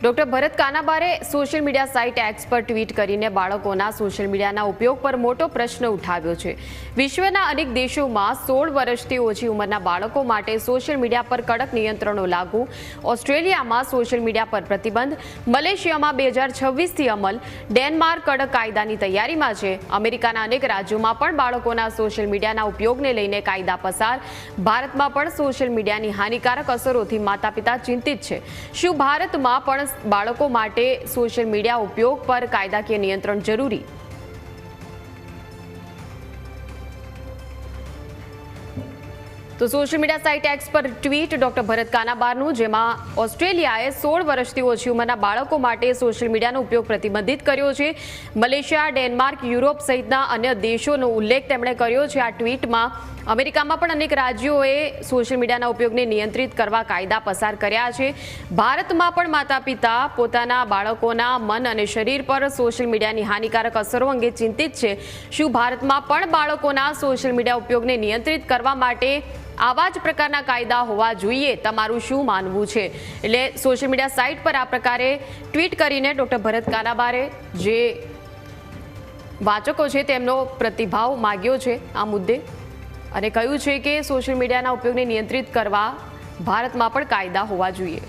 Doctor ભરત કાનાબારે social media site x પર tweet કરીને બાળકોના સોશિયલ મીડિયાના ઉપયોગ પર મોટો પ્રશ્ન ઉઠાવ્યો છે। વિશ્વના અનેક દેશોમાં 16 વર્ષથી ઓછી ઉંમરના બાળકો માટે સોશિયલ મીડિયા પર કડક નિયંત્રણો લાગુ, ઓસ્ટ્રેલિયામાં સોશિયલ મીડિયા પર પ્રતિબંધ, મલેશિયામાં 2026થી અમલ, ડેનમાર્ક કડક કાયદાની તૈયારીમાં છે। અમેરિકાના અનેક રાજ્યોમાં પણ બાળકોના સોશિયલ મીડિયાના ઉપયોગને લઈને કાયદા પસાર। ભારતમાં પણ સોશિયલ મીડિયાની હાનિકારક અસરોથી માતા-પિતા ચિંતિત છે। શું ભારતમાં પણ બાળકો માટે સોશિયલ મીડિયા ઉપયોગ પર કાયદાકીય નિયંત્રણ જરૂરી? તો સોશિયલ મીડિયા સાઇટ એક્સ પર ટ્વીટ ડોક્ટર ભરત કાનાબારનું, જેમાં ઓસ્ટ્રેલિયાએ 16 વર્ષથી ઓછી ઉંમરના બાળકો માટે સોશિયલ મીડિયાનો ઉપયોગ પ્રતિબંધિત કર્યો છે। મલેશિયા, ડેનમાર્ક, યુરોપ સહિતના અન્ય દેશોનો ઉલ્લેખ તેમણે કર્યો છે। આ ટ્વીટમાં અમેરિકામાં પણ અનેક રાજ્યોએ સોશિયલ મીડિયાના ઉપયોગને નિયંત્રિત કરવા કાયદા પસાર કર્યા છે। ભારતમાં પણ માતા-પિતા પોતાના બાળકોના મન અને શરીર પર સોશિયલ મીડિયાની હાનિકારક અસરો અંગે ચિંતિત છે। શું ભારતમાં પણ બાળકોના સોશિયલ મીડિયા ઉપયોગને નિયંત્રિત કરવા માટે આવા જ પ્રકારના કાયદા હોવા જોઈએ? તમારું શું માનવું છે? એટલે સોશિયલ મીડિયા સાઇટ પર આ પ્રકારે ટ્વીટ કરીને ડોક્ટર ભરત કાનાબારે જે વાચકો છે તેમનો પ્રતિભાવ માગ્યો છે આ મુદ્દે, અને કહ્યું છે કે સોશિયલ મીડિયાના ઉપયોગને નિયંત્રિત કરવા ભારતમાં પણ કાયદા હોવા જોઈએ।